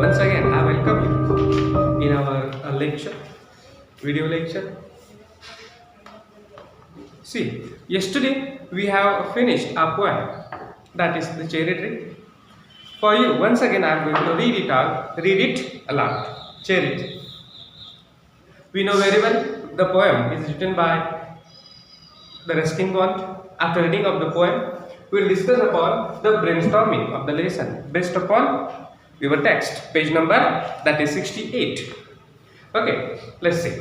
Once again, I welcome you in our lecture, video lecture. See, yesterday we have finished a poem, that is the cherry tree. For you, once again, I am going to read it aloud. Cherry tree. We know very well the poem is written by the resting bond. After reading of the poem, we will discuss upon the brainstorming of the lesson based upon your text, page number that is 68. Okay, let's see.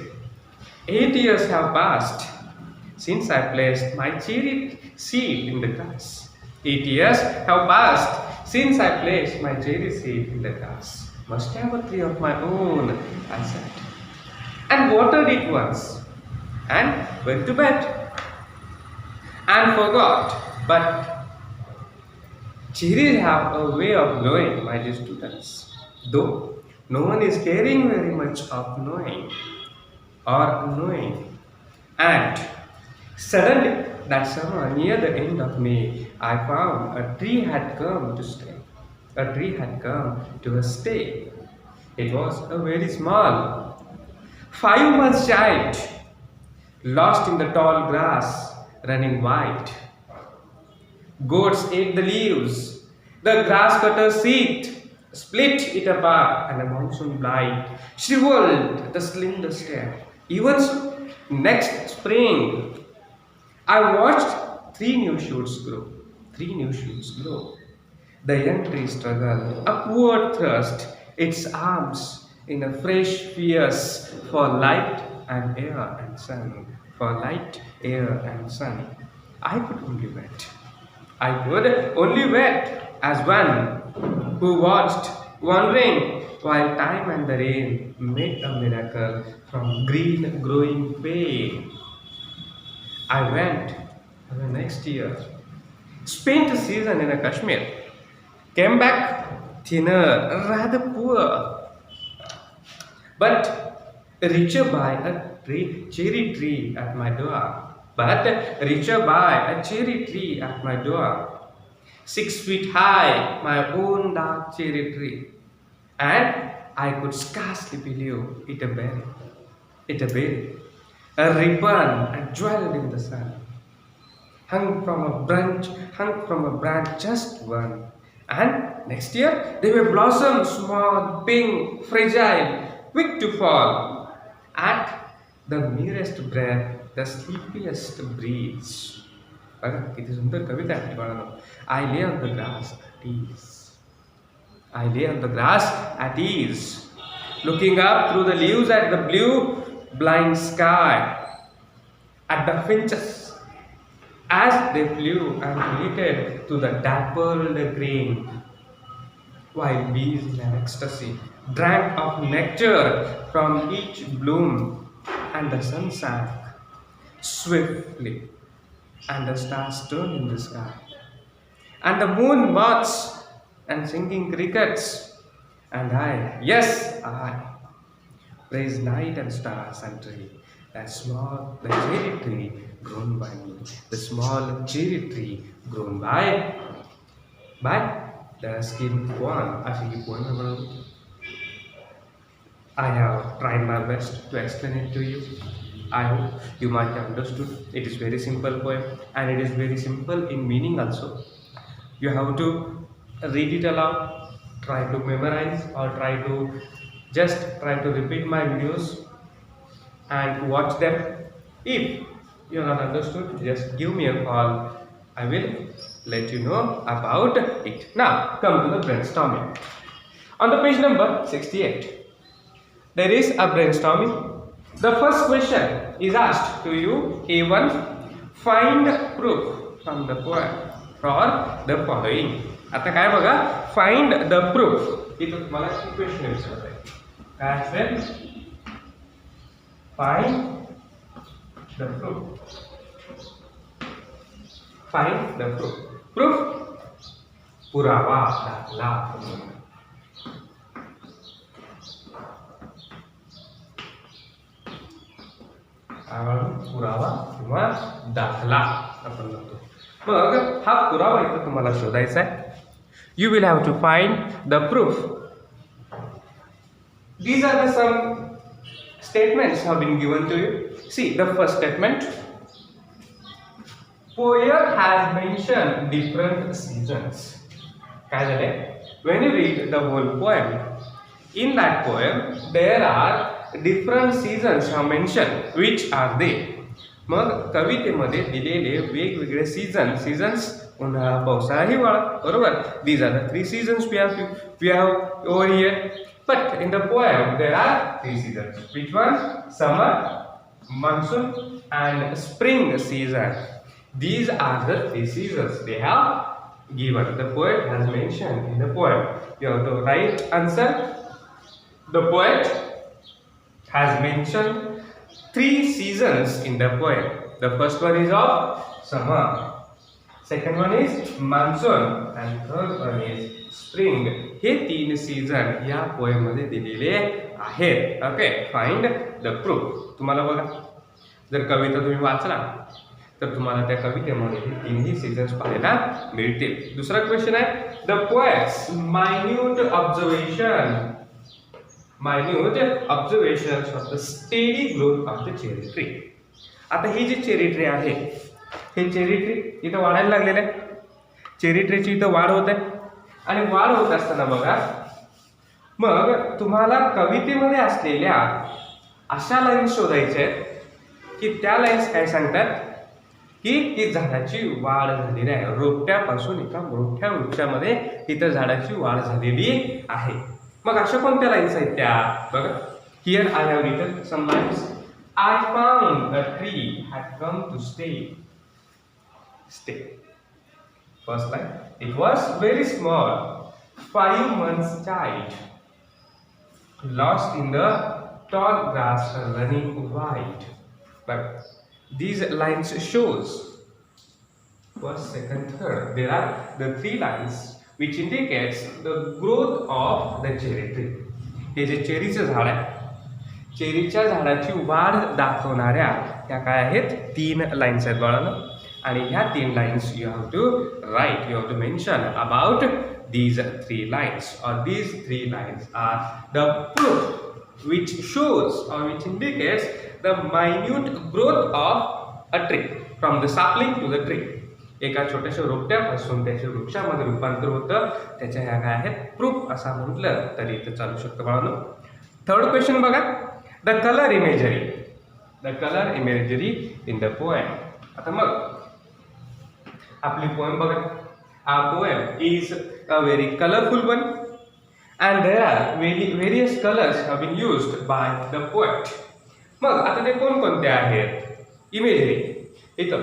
8 years have passed since I placed my cherry seed in the grass. 8 years have passed since I placed my cherry seed in the grass. Must have a tree of my own, I said, and watered it once, and went to bed, and forgot. But cherries have a way of knowing, my dear students, though no one is caring very much of knowing or knowing. And suddenly, that summer near the end of May, I found a tree had come to stay. A tree had come to a stay. It was a very small, 5 months child, lost in the tall grass, running wild. Goats ate the leaves, the grass cutter seed, split it apart, and a monsoon blight shriveled the slender stem. Even so, next spring, I watched 3 new shoots grow. 3 new shoots grow. The young tree struggled, upward thrust its arms in a fresh fierce for light and air and sun. For light, air and sun. I could only wait. I could only wait as one who watched, wondering while time and the rain made a miracle from green growing pain. I went the next year, spent a season in a Kashmir, came back thinner, rather poor, but richer by a cherry tree at my door. But richer by a cherry tree at my door. 6 feet high, my own dark cherry tree. And I could scarcely believe it a berry. It a berry. A ribbon, a jewel in the sun. Hung from a branch, just one. And next year, they will blossom small, pink, fragile, quick to fall. At the merest breath, the sleepiest breeze. किती सुंदर कविता आहे बाळांनो. I lay on the grass at ease. I lay on the grass at ease, looking up through the leaves at the blue, blind sky, at the finches as they flew and related to the dappled green, while bees in an ecstasy drank of nectar from each bloom, and the sun sank swiftly, and the stars turned in the sky, and the moon moths and singing crickets, and I, yes, I, praise night and stars and tree, the cherry tree grown by me, the small cherry tree grown by the skin one. I have tried my best to explain it to you. I hope you might have understood. It is very simple poem, and it is very simple in meaning also. You have to read it aloud, try to memorize, or try to repeat my videos and watch them. If you are not understood, just give me a call. I will let you know about it. Now, come to the brainstorming. On the page number 68, there is a brainstorming. The first question is asked to you. A1, find proof from the poem for the following. आता काय बघा, find the proof. इथं तुम्हाला equation विचारत आहे. काय असेल? Find the proof. Find the proof. Proof, पुरावा, दाखला. पुरावा किंवा दाखला आपण म्हणतो. मग हा पुरावा इथं तुम्हाला शोधायचा आहे. You will have to find the proof These are the some statements have been given to you. See the first statement. Poet has mentioned different seasons. काय झाले? When you read the whole poem, in that poem there are different seasons are mentioned. Which are they? मग कवितेमध्ये दिलेले वेगवेगळे seasons उन्हाळा पावसाळा हिवाळा बरोबर. These are the three seasons we have over here. But in the poem there are three seasons. Which one? Summer, monsoon and spring season. These are the three seasons they have given. The poet has mentioned in the poem. You have the right answer. The poet has mentioned three seasons in the poem. The first one is of summer, second one is monsoon and third one is spring. हे तीन season या poem मध्ये दिलेले आहेत. Okay, find the proof. तुम्हाला बघा, जर कविता तुम्ही वाचला तर तुम्हाला त्या कवितेमध्ये तीनही सीझन्स पाहायला मिळतील. दुसरा क्वेश्चन आहे, the poets minute observations of the steady growth of the cherry tree. आता ही जी चेरी ट्री आहे, हे चेरी ट्री इथं वाढायला लागलेलं आहे. चेरी ट्रीची इथं वाढ होत आहे आणि वाढ होत असताना बघा, मग तुम्हाला कवितेमध्ये असलेल्या अशा लाईन्स शोधायच्या आहेत की त्या लाईन्स काय सांगतात की ती झाडाची वाढ झालेली आहे. रोपट्यापासून एका मोठ्या वृक्षामध्ये इथं झाडाची वाढ झालेली आहे. मग अशा कोणत्या लाईन्स आहेत त्या बघा. Here I have written some lines. I found a tree had come to stay. First line, it was very small, 5 months child, lost in the tall grass running wide. But these lines shows first, second, third. There are the three lines which indicates the growth of the cherry tree. हे जे चेरीचं झाड आहे, चेरीच्या झाडाची वाढ दाखवणाऱ्या त्या काय आहेत, तीन lines आहेत बाळांनो. आणि ह्या तीन lines you have to write, you have to mention about these three lines, or these three lines are the proof which shows or which indicates the minute growth of a tree from the sapling to the tree. एका छोट्याशा रोपट्यापासून त्याच्या वृक्षामध्ये रूपांतर होतं. त्याच्या ह्या काय आहेत, proof असा म्हटलं तरी इथं चालू शकतं बाळांनो. थर्ड क्वेश्चन बघा, the colour imagery in the poem. आता मग आपली पोएम बघा. Our poem is a very colorful one and there are various colors have been used by the poet. मग आता ते कोणकोणते आहेत, इमेजरी इथं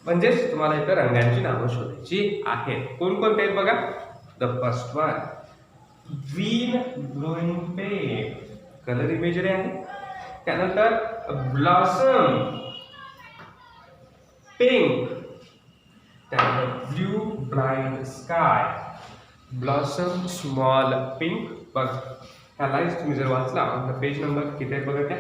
म्हणजेच तुम्हाला इथं रंगांची नावं शोधायची आहेत. कोणकोणते आहेत बघा. The first one, green glowing pen, colour imagery आहे. त्यानंतर ब्लॉसम, पिंक, त्यानंतर blue blind sky, blossom, small pink. बघ ह्या लाईन्स तुम्ही जर वाचला ऑन द पेज नंबर किती आहेत बघा त्या.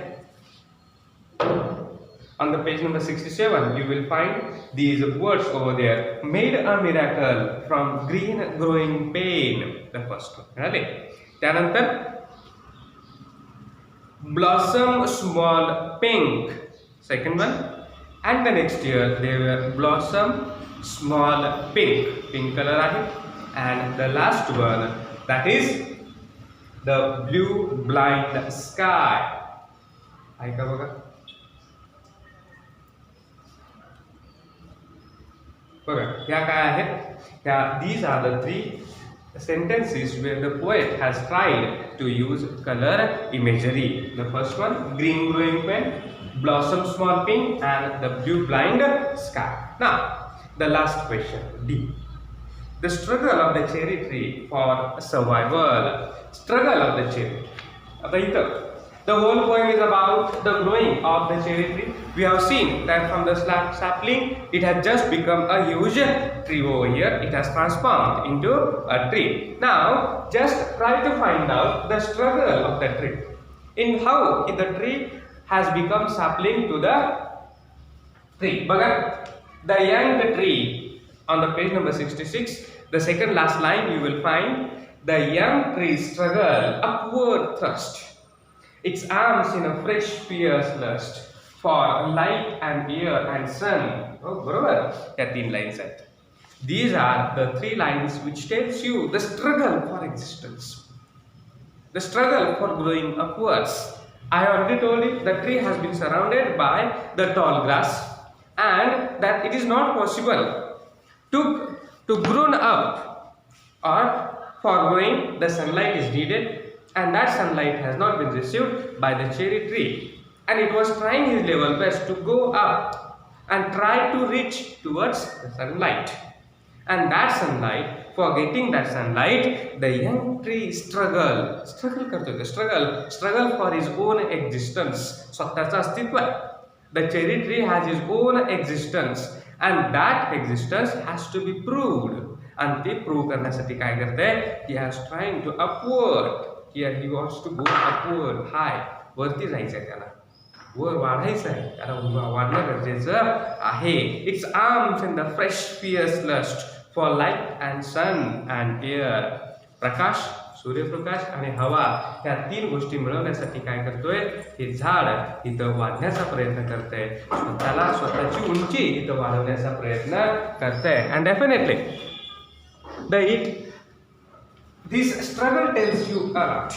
On the page number 67 you will find these words over there. Made a miracle from green growing pain, the first one. मिळाले. त्यानंतर blossom small pink, second one. And the next year they were blossom small pink color आहे. And the last one, that is the blue blind sky. ऐका बघा. बघा ह्या काय आहेत, ह्या these are the three sentences where the poet has tried to use color imagery. The first one, green glowing pen, blossom small pink and the blue blind sky. Now the last question, D. The struggle of the cherry tree for survival. Struggle of the cherry. आता इथं the whole poem is about the growing of the cherry tree. We have seen that from the sapling it has just become a huge tree over here. It has transformed into a tree. Now just try to find out the struggle of the tree. In how the tree has become sapling to the tree. Baga, the young tree on the page number 66, the second last line you will find the young tree struggle upward thrust. its arms in a fresh fierce lust for light and air and sun. Oh, बरोबर या 3 lines आहेत. These are the 3 lines which tells you the struggle for existence, the struggle for growing upwards. I already told you the tree has been surrounded by the tall grass and that it is not possible to grown up, or for growing the sunlight is needed, and that sunlight has not been received by the cherry tree, and it was trying his level best to go up and try to reach towards the sunlight. And that sunlight, for getting that sunlight, the young tree struggle for his own existence. स्वतःचं अस्तित्व आहे. The cherry tree has his own existence, and that existence has to be proved. And ते prove करण्यासाठी काय करते? He has trying to upward. Here he wants to go upward, high. वरती जायचं आहे त्याला. वर वाढायचं आहे, त्याला वाढणं गरजेचं आहे. Its arms in the fresh fierce lust for light and sun and air. प्रकाश, सूर्यप्रकाश आणि हवा या 3 गोष्टी मिळवण्यासाठी काय करतोय? हे झाड इथं वाढण्याचा प्रयत्न करतंय, स्वतःला स्वतःची उंची इथं वाढवण्याचा प्रयत्न करतंय. And definitely this struggle tells you a lot.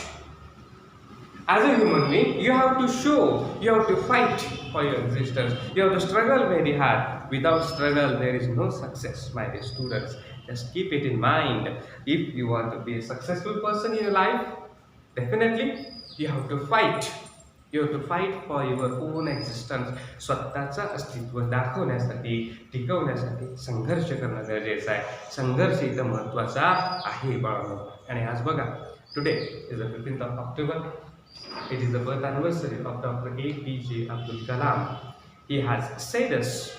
As a human being, you have to show, you have to fight for your existence. You have to struggle very hard. Without struggle, there is no success, my dear students. Just keep it in mind. If you want to be a successful person in your life, definitely you have to fight. You have to fight for your own existence. स्वतःचं अस्तित्व दाखवण्यासाठी, टिकवण्यासाठी संघर्ष करणं गरजेचं आहे. संघर्ष इथं महत्त्वाचा आहे बाळांनो. आणि आज बघा, today is the 15th of October. It is the birth anniversary of Dr. APJ Abdul Kalam. He has said us,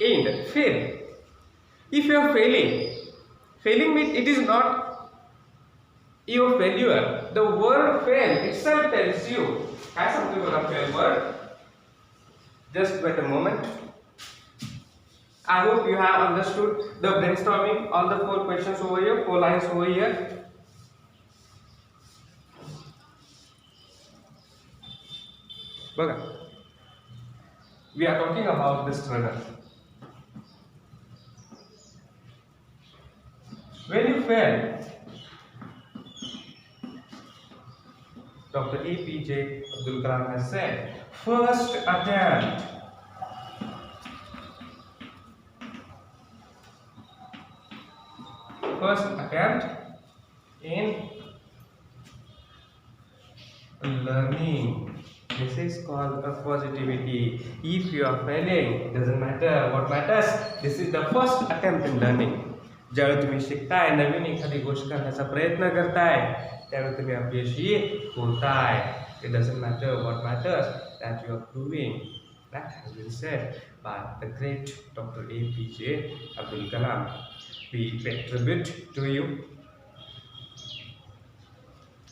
and fail. If you are failing means it is not your failure. The word fail itself tells you. Has something to fail word. Just wait a moment. I hope you have understood the brainstorming, all the 4 questions over here, 4 lines over here. Baga, we are talking about the struggle. When you fail, Dr. APJ Abdul Kalam has said, first attempt. First attempt in learning. This is called a positivity. If you are failing, doesn't matter. What matters? This is the first attempt in learning. ज्यावेळी तुम्ही शिकताय, नवीन एखादी गोष्ट करण्याचा प्रयत्न करताय, त्यावेळी तुम्ही अपयशी होताय. It doesn't matter. What matters that you are proving. That has been said by the great Dr. APJ Abdul Kalam. We pay tribute to you.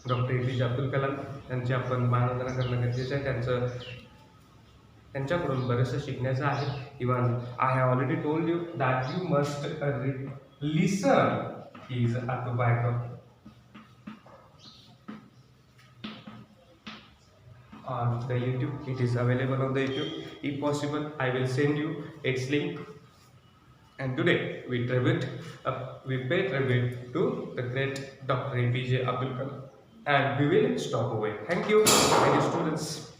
Doctor APJ Abdul Kalam यांची आपण मानवंदना करणं गरजेचं आहे. त्यांच्याकडून बरेचसं शिकण्याचं आहे. Even I have already told you that you must listen his autobiography on the YouTube. It is available on the YouTube. If possible, I will send you its link. And today we pay tribute to the great Dr. APJ Abdul Kalam. And we will stop away. Thank you, my dear students.